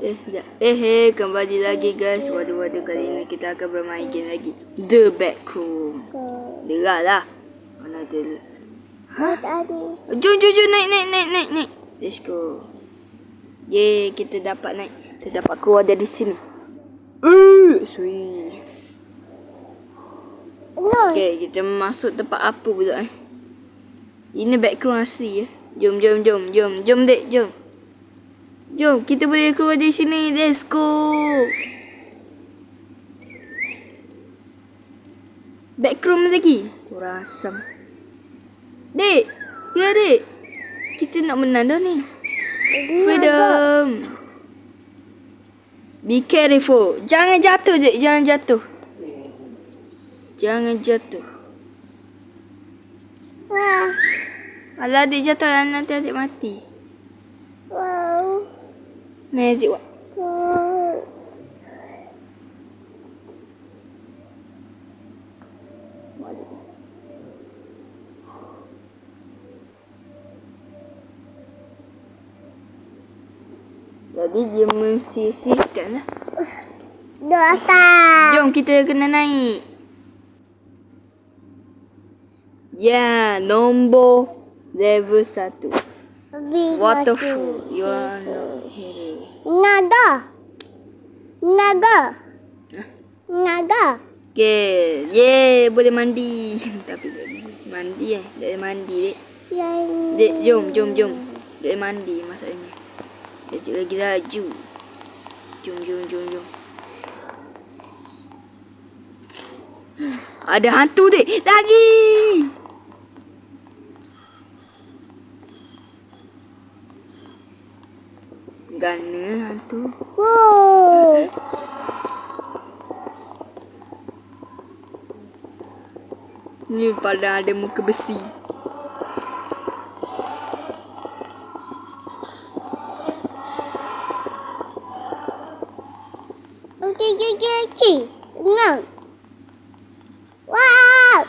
Kembali lagi guys. Waduh, kali ini kita akan bermain game lagi. The Backroom. Dengar lah. Mana dia? Jom, naik. Let's go. Yeay, kita dapat naik. Kita dapat keluar dari sini. Sweet. Okay, kita masuk tempat apa pula Ini backroom asli ya. Jom, dek, jom. Jom, kita boleh keluar dari sini. Let's go. Backroom lagi. Kurang asam. Dek. Ya, dek. Kita nak menang dah ni. Freedom. Be careful. Jangan jatuh, dek. Jangan jatuh. Alah, adik jatuh. Nanti adik mati. Magic what? Jadi dia mensisihkan lah. Jom kita kena naik. Ya, nombor level 1. Waterfall. You are not here. Naga. Okay. Yeay, boleh mandi. Tapi mandi Tak boleh mandi, dek. Dek, jom. Tak boleh mandi masalahnya. Sekejap lagi laju. Jom. Ada hantu, dek. Lagi. Gana hantu. Ni pada ada muka besi. Wow. Wow.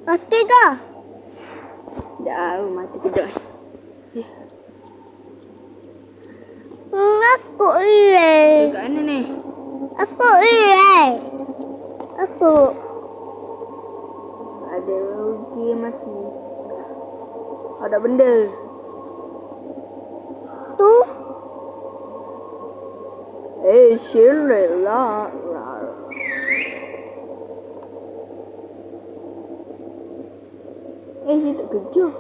Mati ke? Dah, mati kejap. Aku iya. Kat mana ni? Aku iya. Aku. Ada uji yang mati. Ada benda. Tu. Shirley. Dia tak kejut.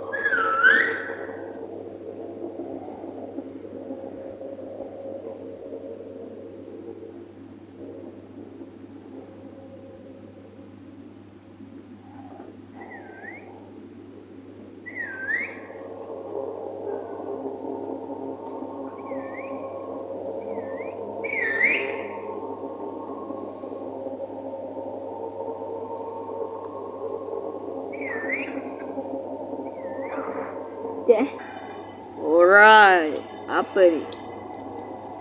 Alright. Apa ni?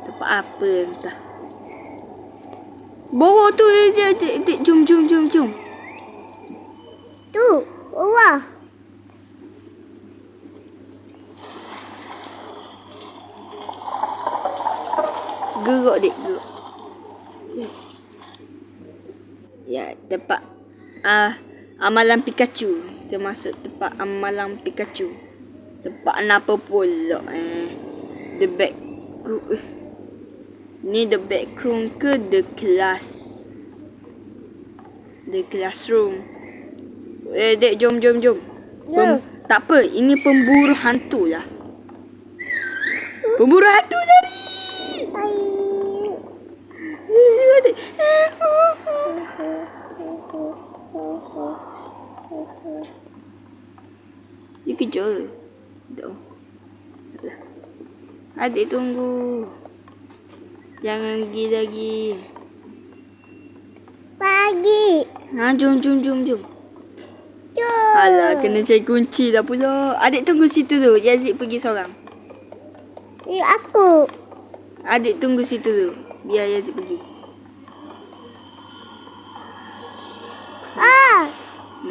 Tempat apa entah. Bawah tu dia. Jom. Tu. Wah. Gerak, dek. Ya, tempat amalan Pikachu. Kita masuk tempat amalan Pikachu. Tempat apa pula The Backroom. Ni The Backroom ke The Class? The Classroom. Dek, jom. Tak apa, ini pemburu hantu lah. Pemburu hantu tadi. Dia kejar. Adik tunggu. Jangan pergi lagi. Pagi. Jom. Alah, kena cari kunci dah pula. Adik tunggu situ tu. Yazid pergi seorang. Aku. Adik tunggu situ tu. Biar Yazid pergi.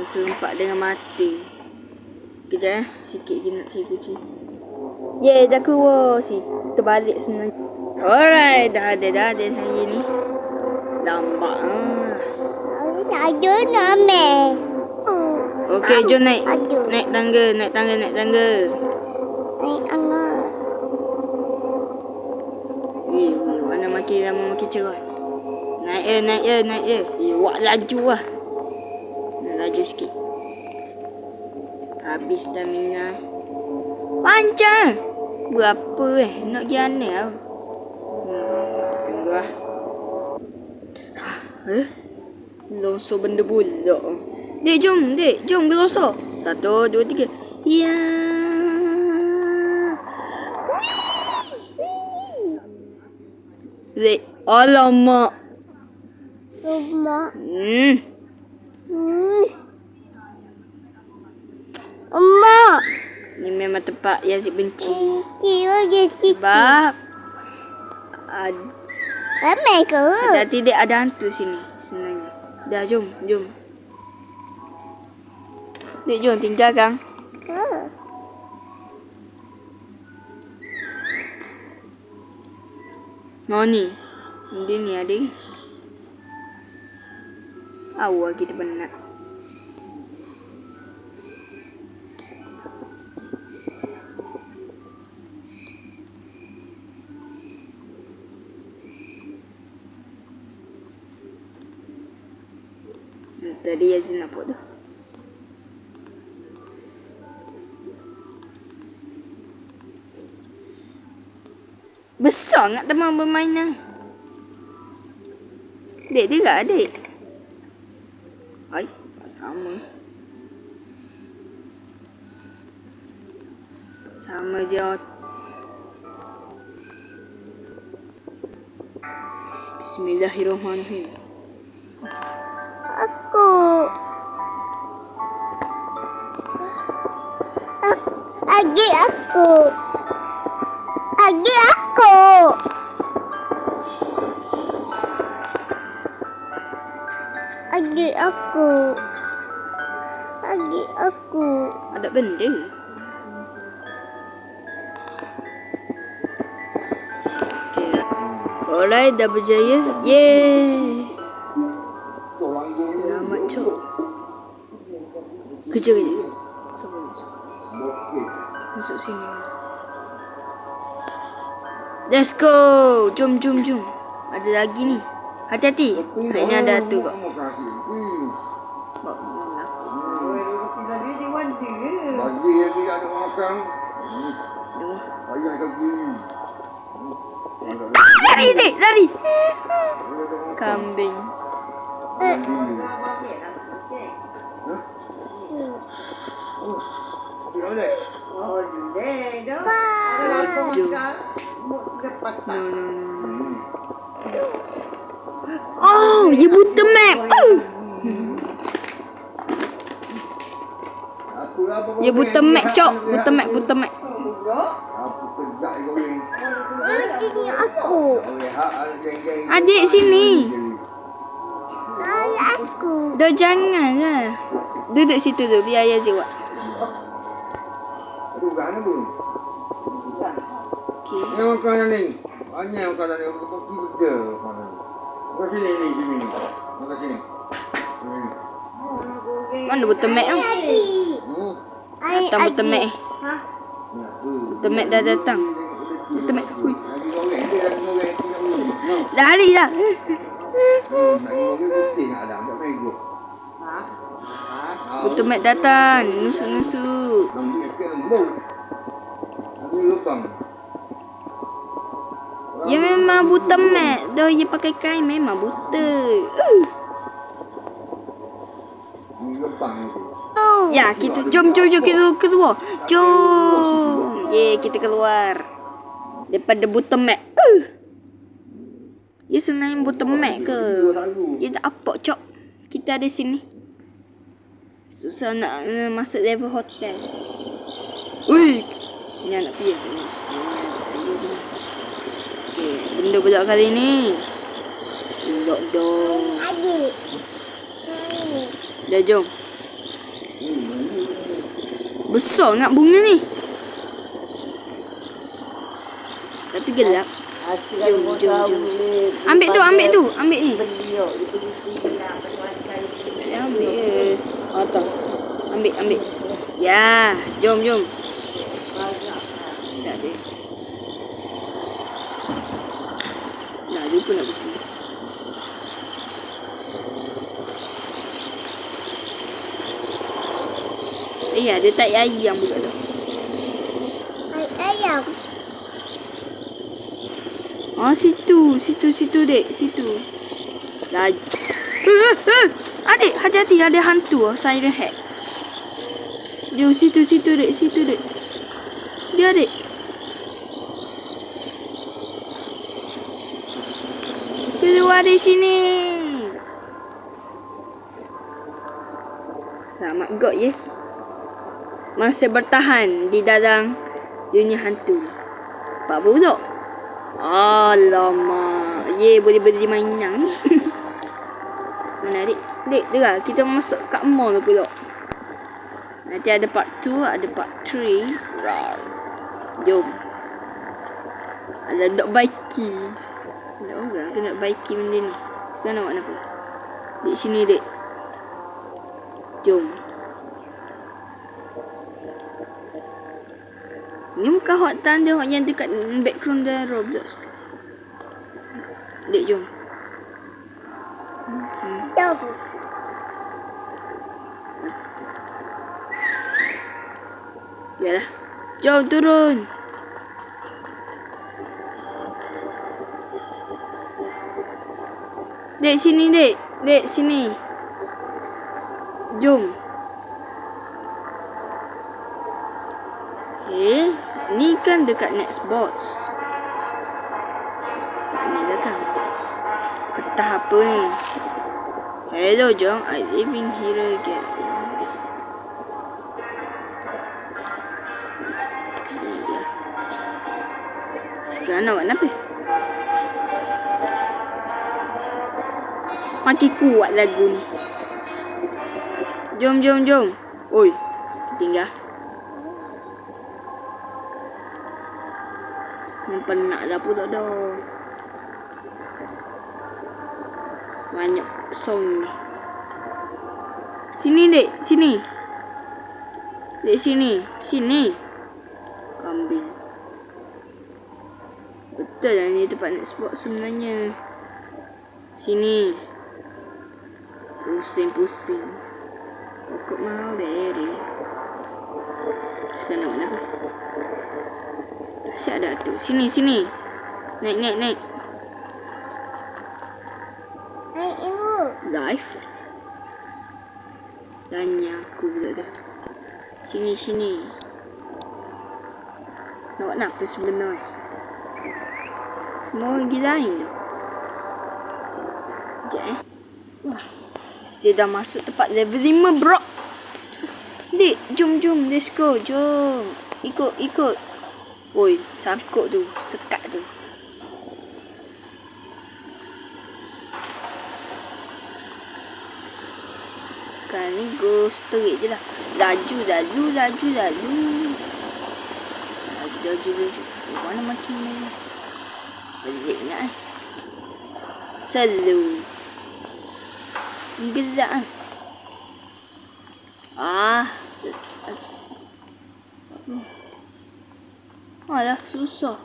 Serempak dengan mati. Kejap sikit lagi nak cari kunci. Yeay, dah keluar. Terbalik sebenarnya. Alright, dah ada saya ni. Lambat Tak ada nama. Okey, jom naik. Ada. Naik tangga. Naik angah. Mana makin lama makin cerah. Naik je. Wak laju lah. Laju sikit. Habis stamina. Panjang. Berapa nak pergi mana tau. Tunggu lah. Longsor benda pula. Dek, jom. Gelosor. 1, 2, 3. Ya. Dek. Alamak. Rumah. Mak. Ni memang tempat Yazid benci. Kira dia situ. Sebab Ramai ke? hati-hati dek, ada hantu sini sebenarnya. Dah, jom. Dek, jom tinggalkan. Mau ni. Dia ni ada. Awal kita penat. Tadi Yazid nampak tu. Besar nak teman bermainan. Dek, dia tak adik. Hai, sama. Sama je. Bismillahirrahmanirrahim. Aku. Adik aku. Ada benda. Okay. Alright, dah berjaya. Yeay. Selamat, Cok. Kerja. Masuk sini. Let's go. Jom. Ada lagi ni. Hati-hati. Ini ada tu kok. Bagi yang tidak ada makan. Ayah kaki. Lari, Dek. Lari. Kambing. Oh, you buta map. Ya buta map, Cok. Buta map. Apa kerja kau ni? Ini aku. Adik sini. Aku. Dah janganlah. Duduk situ tu biar Yazid buat. Aduh, kan apa? Okey. Yang makan ni. Banyak makanan ni. Aku pergi benda. Makan sini. Makan sini. Mana buta map tu? Datang buta map. Buta map dah datang. Buta map. Hui. Lari dah. Buta map datang. Nusuk. Ya memang buta map. Dah dia pakai kain memang buta. Ya, kita jom kita keluar. Jom. Kita keluar. Daripada buta map. Ya sebenarnya buta map ke? Dia tak apa, Cok. Kita ada sini. Susah nak masuk level hotel. Ui. Ni anak pian. Saya ni. Okey, benda pula kali ni. Lock dong. Adik. Dah jom. Besar nak bunga ni. Tapi gelap. Jom. Ambil tu. Ambil ni. Ambil. Oh, tak. Ambil. Ya, jom. Tak ada. Dah lupa nak pergi. Ada tak ayam pula tu. Ayam. Oh, situ, dek. Situ. Lagi. Adik, hati-hati. Ada hantu. Siren head. Jom, situ, dek. Dia, adik. Keluar dari sini. Selamat God, ya. Masih bertahan di dalam dunia hantu. Apa pula? Alamak. Boleh beli mainan ni. Mana adik? Dek, dengar. Kita masuk kat mall pula. Nanti ada part 2, ada part 3. Rar. Jom. Ada dok baiki. Ada orang kena baiki benda ni. Sekarang nak buat apa? Dek sini, dek. Jom. Ni bukan hot tanda hot yang dekat background dalam Roblox. Dek, jom. Jom. Yalah. Jom turun. Dek, sini, dek. Dek, sini. Jom. Ni kan dekat next boss. Ni datang. Ketah apa ni? Hello, Jom. I live in here again. Sekarang nak buat apa? Makin kuat lagu ni. Jom. Oi, tinggal. Penat lah pula dah. Banyak song ni. Sini, dek. Sini. Dek, sini. Kambing. Betul lah ni tempat nak spot sebenarnya. Sini. Pusing. Pokok mulberry. Sekarang nak apa? Asyik ada tu. Sini. Naik. Naik ibu. Live. Tanya aku pula dah. Sini. Nak buat apa sebenarnya? Semua orang gilain tu. Sekejap Wah. Dia dah masuk tempat level 5, bro. Dek, jom. Let's go. Jom. Ikut. Oi, sangkut tu. Sekat tu. Sekarang ni go straight je lah. Laju. Mana makin ni? Balik nak Selalu. Gelak Alah, susah.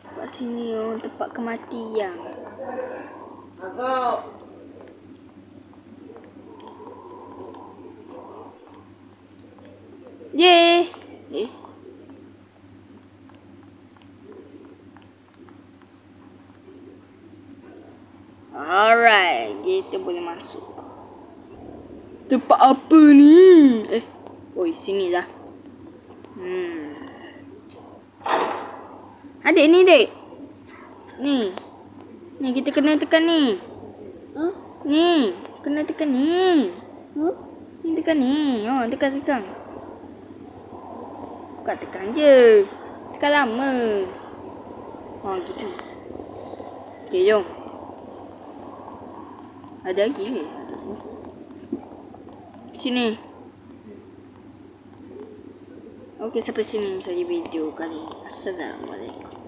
Tempat sini tempat kematian. Yeay. Alright, kita boleh masuk. Tempat apa ni? Oi, sini lah. Adik ni, dek. Ni kita kena tekan ni. Ni, kena tekan ni. Ni tekan ni. Oh, tekan. Bukan tekan je. Tekan lama. Oh, gitu. Okay, jom. Ada lagi ke? Sini. Okey, sampai sini saja video kali ini. Assalamualaikum.